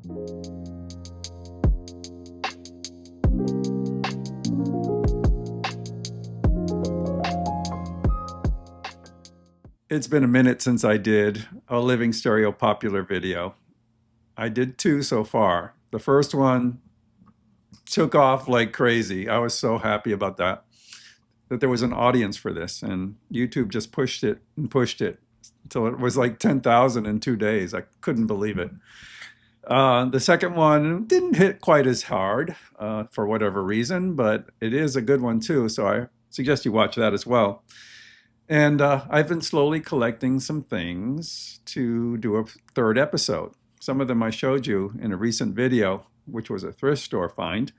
It's been a minute since I did a Living Stereo Popular video. I did two so far. The first one took off like crazy. I was so happy about that there was an audience for this, and YouTube just pushed it and pushed it until it was like 10,000 in 2 days. I couldn't believe it. The second one didn't hit quite as hard for whatever reason, but it is a good one too, so I suggest you watch that as well. And I've been slowly collecting some things to do a third episode. Some of them I showed you in a recent video, which was a thrift store find.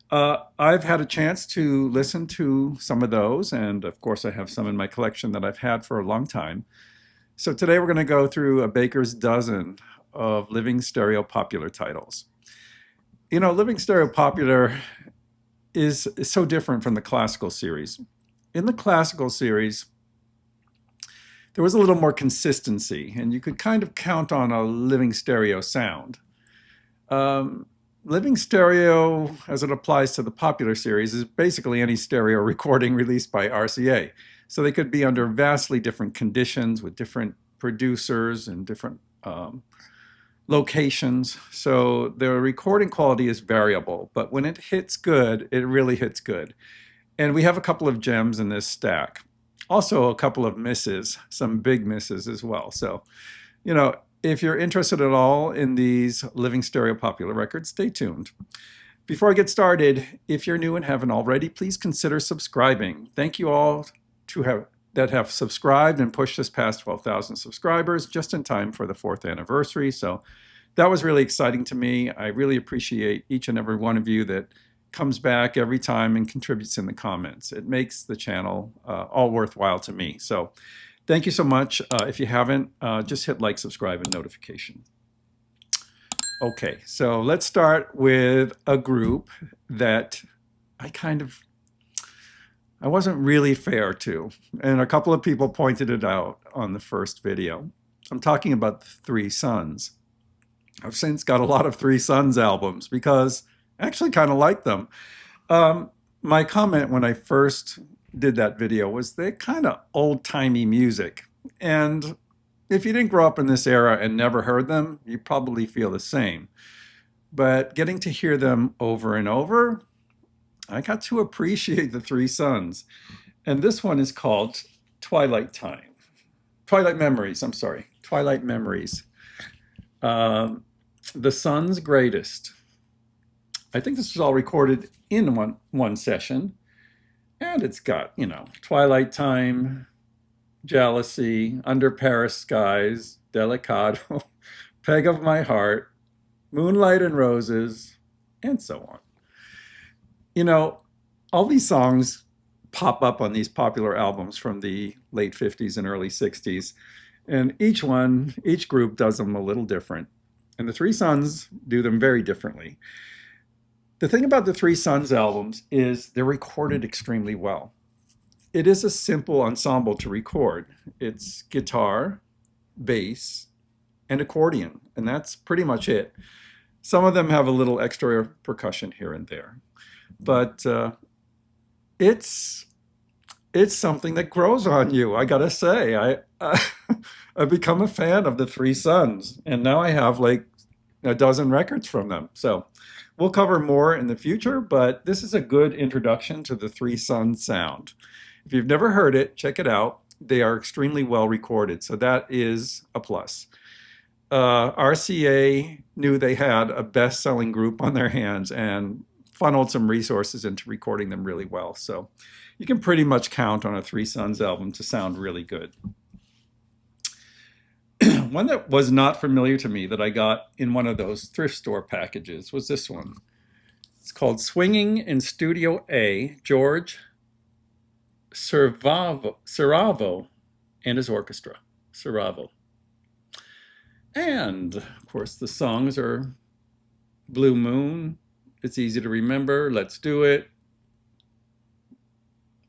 I've had a chance to listen to some of those, and of course I have some in my collection that I've had for a long time. So today we're going to go through a baker's dozen of Living Stereo Popular titles. You know, Living Stereo Popular is so different from the classical series. In the classical series, there was a little more consistency, and you could kind of count on a living stereo sound. Living stereo, as it applies to the popular series, is basically any stereo recording released by RCA. So they could be under vastly different conditions with different producers and different locations. So the recording quality is variable, but when it hits good, it really hits good. And we have a couple of gems in this stack. Also a couple of misses, some big misses as well. So, you know, if you're interested at all in these Living Stereo Popular records, stay tuned. Before I get started, if you're new and haven't already, please consider subscribing. Thank you all that have subscribed and pushed us past 12,000 subscribers just in time for the 4th anniversary. So that was really exciting to me. I really appreciate each and every one of you that comes back every time and contributes in the comments. It makes the channel all worthwhile to me. So thank you so much. If you haven't, just hit like, subscribe, and notification. Okay, so let's start with a group that I wasn't really fair to. And a couple of people pointed it out on the first video. I'm talking about the Three Sons. I've since got a lot of Three Sons albums because I actually kind of like them. My comment when I first did that video was they're kind of old-timey music. And if you didn't grow up in this era and never heard them, you probably feel the same. But getting to hear them over and over, I got to appreciate the Three Sons. And this one is called Twilight Memories. Twilight Memories. The Sun's Greatest. I think this was all recorded in one session, and it's got, you know, Twilight Time, Jealousy, Under Paris Skies, Delicado, Peg of My Heart, Moonlight and Roses, and so on. You know, all these songs pop up on these popular albums from the late 50s and early 60s, and each group does them a little different, and the Three Sons do them very differently. The thing about the Three Sons albums is they're recorded extremely well. It is a simple ensemble to record. It's guitar, bass, and accordion, and that's pretty much it. Some of them have a little extra percussion here and there, but it's something that grows on you, I gotta say. I've become a fan of the Three Sons, and now I have like a dozen records from them. So we'll cover more in the future, but this is a good introduction to the Three Sons sound. If you've never heard it, check it out. They are extremely well recorded, so that is a plus. RCA knew they had a best-selling group on their hands and funneled some resources into recording them really well. So you can pretty much count on a Three Sons album to sound really good. One that was not familiar to me that I got in one of those thrift store packages was this one. It's called Swinging in Studio A, George Siravo and his orchestra. Siravo. And, of course, the songs are Blue Moon, It's Easy to Remember, Let's Do It,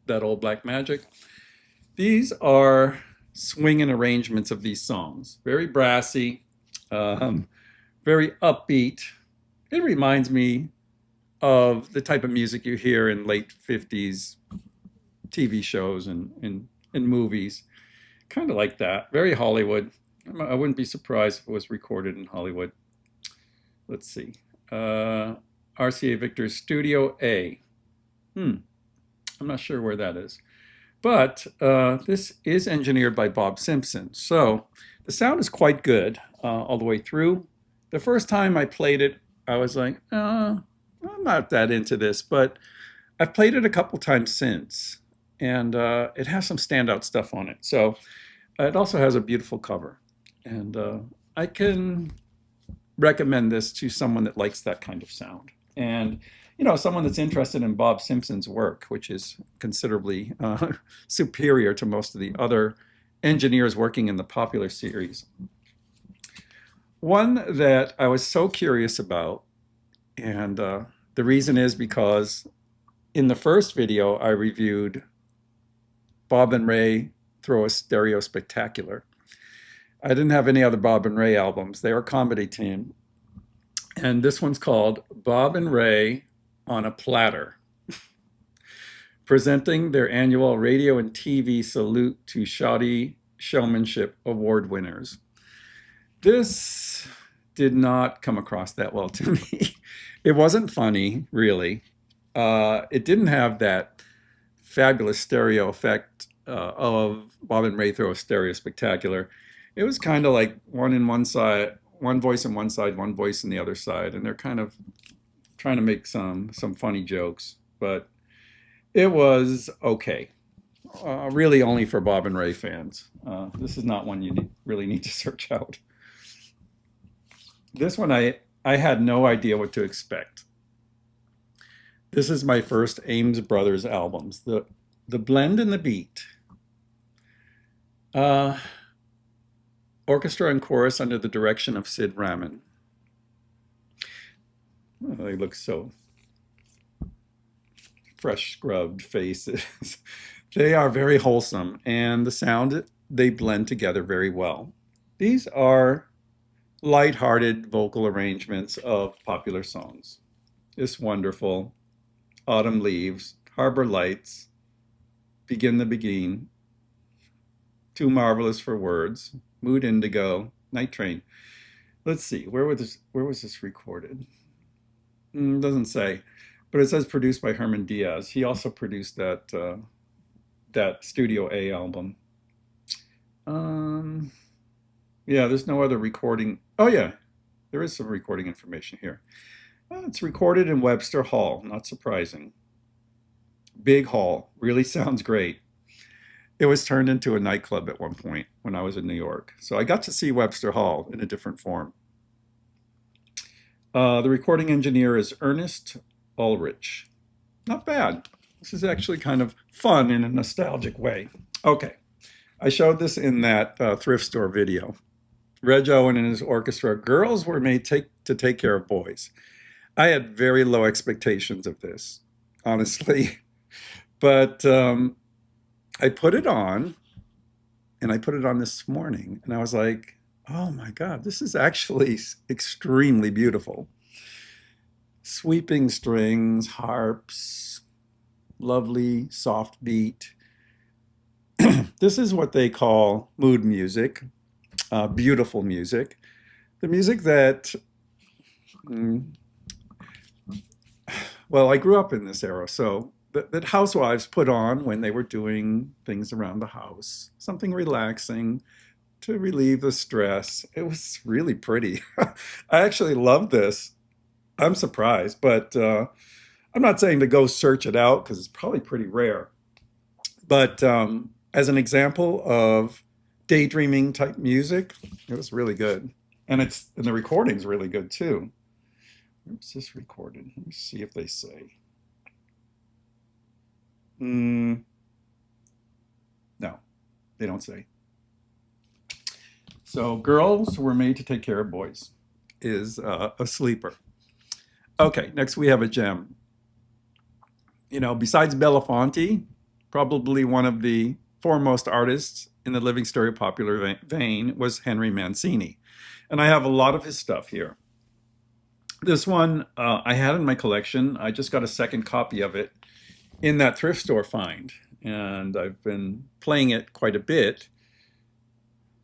That Old Black Magic. These are swinging arrangements of these songs. Very brassy, very upbeat. It reminds me of the type of music you hear in late 50s TV shows and movies. Kind of like that. Very Hollywood. I wouldn't be surprised if it was recorded in Hollywood. Let's see. RCA Victor Studio A. I'm not sure where that is. But this is engineered by Bob Simpson. So the sound is quite good all the way through. The first time I played it, I was like, I'm not that into this, but I've played it a couple times since, and it has some standout stuff on it. So it also has a beautiful cover, and I can recommend this to someone that likes that kind of sound. And someone that's interested in Bob Simpson's work, which is considerably superior to most of the other engineers working in the popular series. One that I was so curious about, and the reason is because in the first video I reviewed Bob and Raay Throw a Stereo Spectacular. I didn't have any other Bob and Raay albums. They were a comedy team. And this one's called Bob and Raay on a Platter, presenting their annual radio and TV salute to shoddy showmanship award winners. This did not come across that well to me. It wasn't funny, really. It didn't have that fabulous stereo effect of Bob and Raay Throw a Stereo Spectacular. It was kind of like one voice on one side, one voice on the other side, and they're kind of trying to make some funny jokes, but it was okay. Really only for Bob and Raay fans. This is not one you really need to search out. This one I had no idea what to expect. This is my first Ames Brothers albums. The blend and the beat. Orchestra and chorus under the direction of Sid Raman. Oh, they look so fresh scrubbed faces. They are very wholesome, and the sound, they blend together very well. These are light-hearted vocal arrangements of popular songs. It's Wonderful, Autumn Leaves, Harbor Lights, Begin the Begin, Too Marvelous for Words, Mood Indigo, Night Train. Let's see, where was this recorded? Doesn't say, but it says produced by Herman Diaz. He also produced that Studio A album. Yeah, there's no other recording. Oh yeah, there is some recording information here. It's recorded in Webster Hall, not surprising. Big hall, really sounds great. It was turned into a nightclub at one point when I was in New York. So I got to see Webster Hall in a different form. The recording engineer is Ernest Ulrich. Not bad. This is actually kind of fun in a nostalgic way. Okay, I showed this in that thrift store video. Reg Owen and his orchestra, girls were made to take care of boys. I had very low expectations of this, honestly. But I put it on, and I put it on this morning, and I was like, oh my God, this is actually extremely beautiful. Sweeping strings, harps, lovely soft beat. This is what they call mood music, beautiful music. The music that, well, I grew up in this era, so that housewives put on when they were doing things around the house, something relaxing to relieve the stress. It was really pretty. I actually love this. I'm surprised, but I'm not saying to go search it out because it's probably pretty rare. But as an example of daydreaming type music, it was really good. And the recording's really good too. Where was this recorded? Let me see if they say. No, they don't say. So girls were made to take care of boys is a sleeper. Okay, next we have a gem. Besides Belafonte, probably one of the foremost artists in the living stereo popular vein was Henry Mancini. And I have a lot of his stuff here. This one I had in my collection. I just got a second copy of it in that thrift store find, and I've been playing it quite a bit.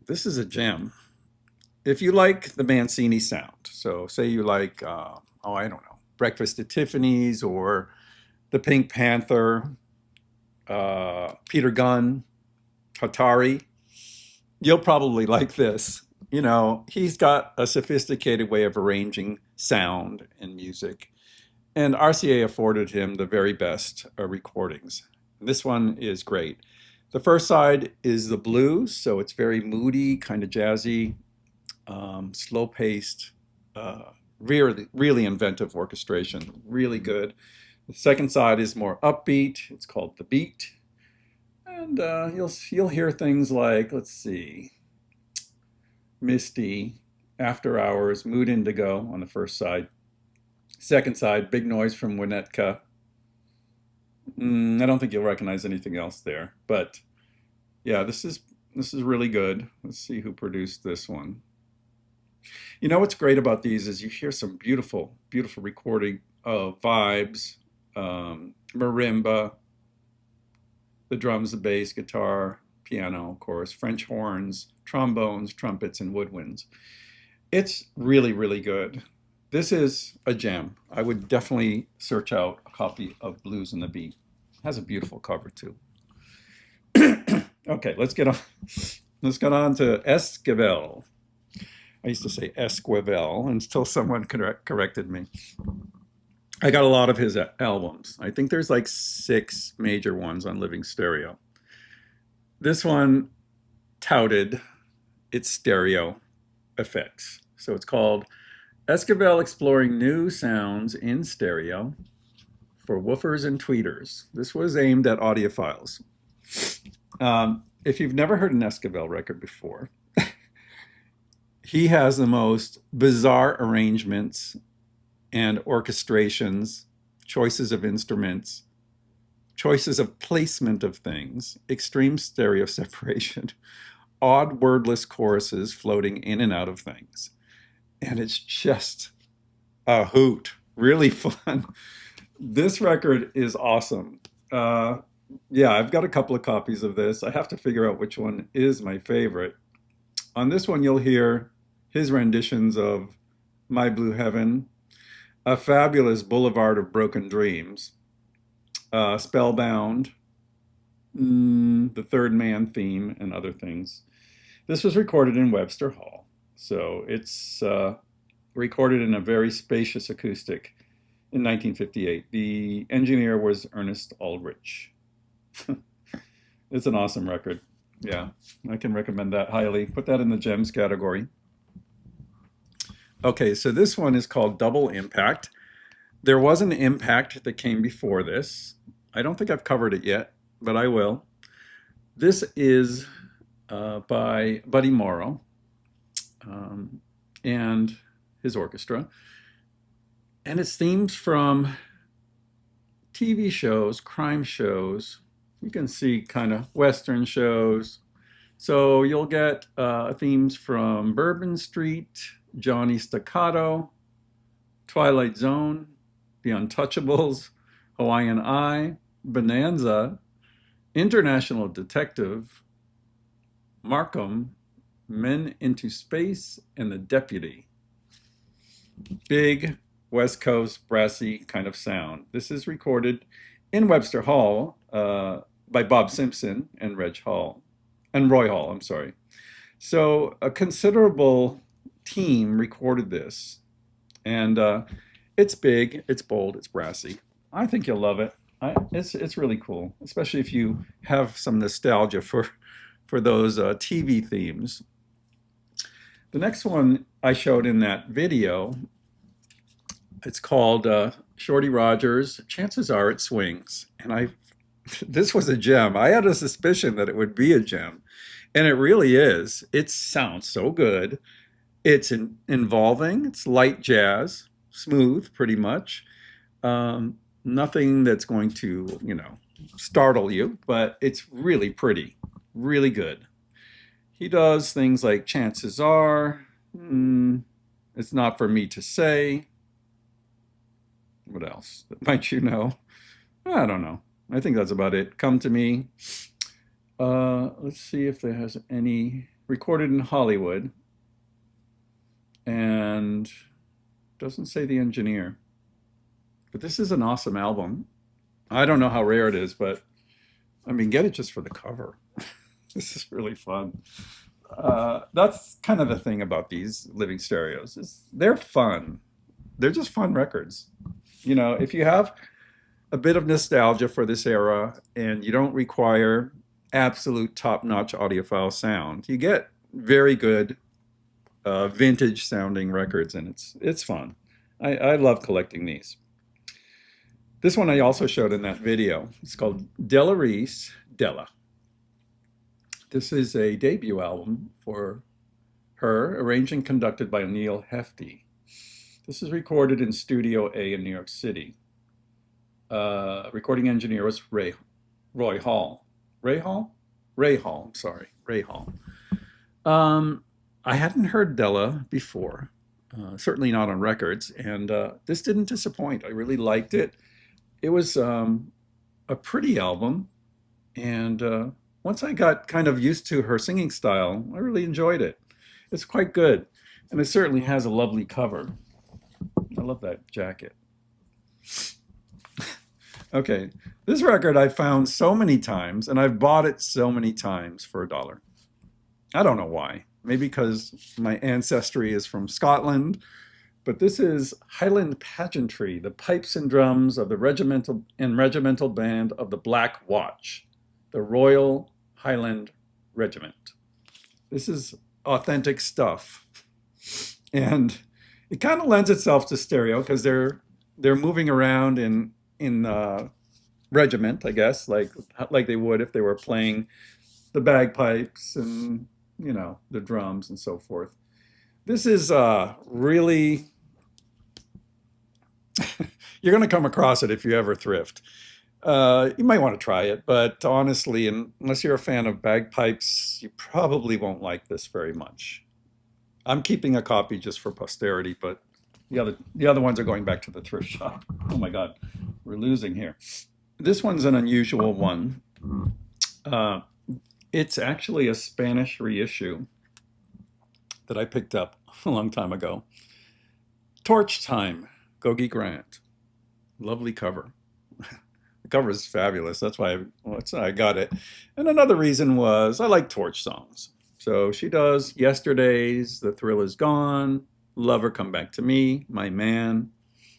This is a gem. If you like the Mancini sound, so say you like, oh, I don't know, Breakfast at Tiffany's or the Pink Panther, Peter Gunn, Hatari, you'll probably like this. You know, he's got a sophisticated way of arranging sound and music, and RCA afforded him the very best recordings. This one is great. The first side is the blues, so it's very moody, kind of jazzy, slow paced, really, really inventive orchestration, really good. The second side is more upbeat. It's called The Beat. And you'll hear things like, let's see, Misty, After Hours, Mood Indigo on the first side. Second side, Big Noise from Winnetka. I don't think you'll recognize anything else there, but yeah, this is really good. Let's see who produced this one. You know what's great about these is you hear some beautiful, beautiful recording of vibes, marimba, the drums, the bass, guitar, piano, of course, French horns, trombones, trumpets, and woodwinds. It's really, really good. This is a gem. I would definitely search out a copy of Blues and the Beat. It has a beautiful cover too. Okay, let's get on. Let's get on to Esquivel. I used to say Esquivel until someone corrected me. I got a lot of his albums. I think there's like 6 major ones on Living Stereo. This one touted its stereo effects. So it's called Esquivel Exploring New Sounds in Stereo for Woofers and Tweeters. This was aimed at audiophiles. If you've never heard an Esquivel record before, he has the most bizarre arrangements and orchestrations, choices of instruments, choices of placement of things, extreme stereo separation, odd wordless choruses floating in and out of things. And it's just a hoot, really fun. This record is awesome. Yeah, I've got a couple of copies of this. I have to figure out which one is my favorite. On this one, you'll hear his renditions of My Blue Heaven, A Fabulous Boulevard of Broken Dreams, Spellbound, The Third Man theme, and other things. This was recorded in Webster Hall, so it's recorded in a very spacious acoustic in 1958. The engineer was Ernest Aldrich. It's an awesome record. Yeah, I can recommend that highly. Put that in the gems category. Okay, so this one is called Double Impact. There was an Impact that came before this. I don't think I've covered it yet, but I will. This is by Buddy Morrow and his orchestra. And it's themes from TV shows, crime shows. You can see kind of Western shows. So you'll get themes from Bourbon Street, Johnny Staccato, Twilight Zone, The Untouchables, Hawaiian Eye, Bonanza, International Detective, Markham, Men into Space, and The Deputy. Big West Coast brassy kind of sound. This is recorded in Webster Hall by Bob Simpson and Roy Hall, I'm sorry. So a considerable team recorded this, and it's big, it's bold, it's brassy. I think you'll love it. It's really cool, especially if you have some nostalgia for those TV themes. The next one I showed in that video, it's called Shorty Rodgers. Chances are it swings, and this was a gem. I had a suspicion that it would be a gem, and it really is. It sounds so good. It's involving. It's light jazz, smooth, pretty much. Nothing that's going to, startle you, but it's really pretty, really good. He does things like Chances Are, It's Not For Me to Say, What else? Might you know? I don't know. I think that's about it. Come to Me. Let's see if there has any recorded in Hollywood. And doesn't say the engineer. But this is an awesome album. I don't know how rare it is, but I mean, get it just for the cover. This is really fun. That's kind of the thing about these living stereos is they're fun. They're just fun records. You know, if you have a bit of nostalgia for this era and you don't require absolute top-notch audiophile sound, you get very good vintage sounding records, and it's fun. I love collecting these. This one I also showed in that video. It's called Della Reese, Della. This is a debut album for her, arranged and conducted by Neil Hefti. This is recorded in Studio A in New York City. Recording engineer was Raay Hall. Raay Hall? Raay Hall, I'm sorry, Raay Hall. I hadn't heard Della before, certainly not on records, and this didn't disappoint. I really liked it. It was a pretty album, and once I got kind of used to her singing style, I really enjoyed it. It's quite good, and it certainly has a lovely cover. I love that jacket. Okay, this record I found so many times, and I've bought it so many times for $1. I don't know why. Maybe because my ancestry is from Scotland, but this is Highland Pageantry, the pipes and drums of the regimental band of the Black Watch, the Royal Highland Regiment. This is authentic stuff, and it kind of lends itself to stereo because they're moving around in regiment, I guess, like they would if they were playing the bagpipes and the drums and so forth. This is really you're going to come across it if you ever thrift. You might want to try it, but honestly, unless you're a fan of bagpipes, you probably won't like this very much. I'm keeping a copy just for posterity, but the other ones are going back to the thrift shop. Oh my God, we're losing here. This one's an unusual one. It's actually a Spanish reissue that I picked up a long time ago. Torch Time, Gogi Grant. Lovely cover. The cover is fabulous. That's why I got it. And another reason was I like Torch songs. So she does Yesterday's, The Thrill Is Gone, Lover Come Back to Me, My Man,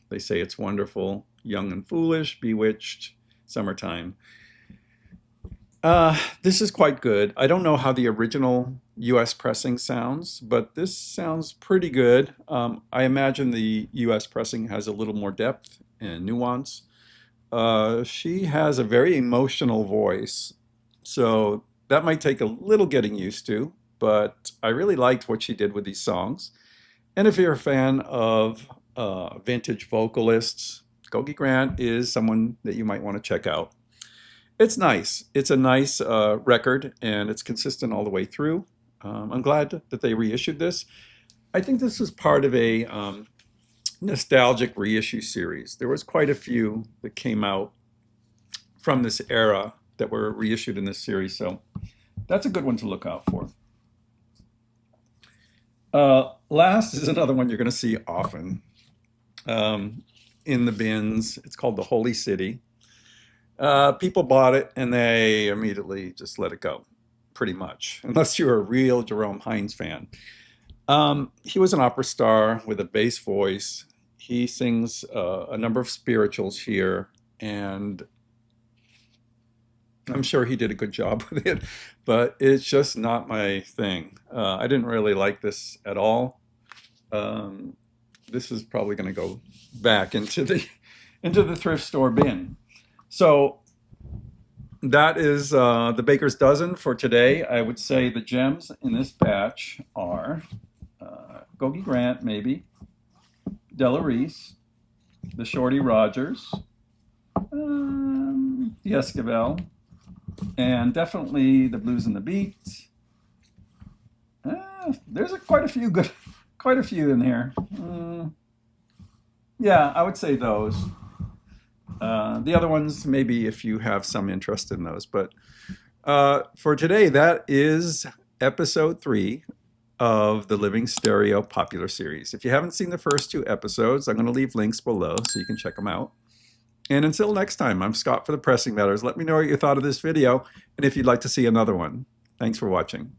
They Say It's Wonderful, Young and Foolish, Bewitched, Summertime. This is quite good. I don't know how the original US pressing sounds, but this sounds pretty good. I imagine the US pressing has a little more depth and nuance. She has a very emotional voice, so that might take a little getting used to, but I really liked what she did with these songs. And if you're a fan of vintage vocalists, Gogi Grant is someone that you might want to check out. It's nice. It's a nice record, and it's consistent all the way through. I'm glad that they reissued this. I think this was part of a nostalgic reissue series. There was quite a few that came out from this era that were reissued in this series, so that's a good one to look out for. Last is another one you're going to see often in the bins. It's called The Holy City. People bought it and they immediately just let it go, pretty much, unless you're a real Jerome Hines fan. He was an opera star with a bass voice. He sings a number of spirituals here, and I'm sure he did a good job with it, but it's just not my thing. I didn't really like this at all. This is probably going to go back into the thrift store bin. So that is the Baker's Dozen for today. I would say the gems in this batch are Gogi Grant, maybe, Della Reese, the Shorty Rodgers, the Esquivel, and definitely the Blues and the Beat. There's quite a few in here. Yeah, I would say those. The other ones, maybe if you have some interest in those. But for today, that is episode 3 of the Living Stereo Popular Series. If you haven't seen the first 2 episodes, I'm going to leave links below so you can check them out. And until next time, I'm Scott for the Pressing Matters. Let me know what you thought of this video and if you'd like to see another one. Thanks for watching.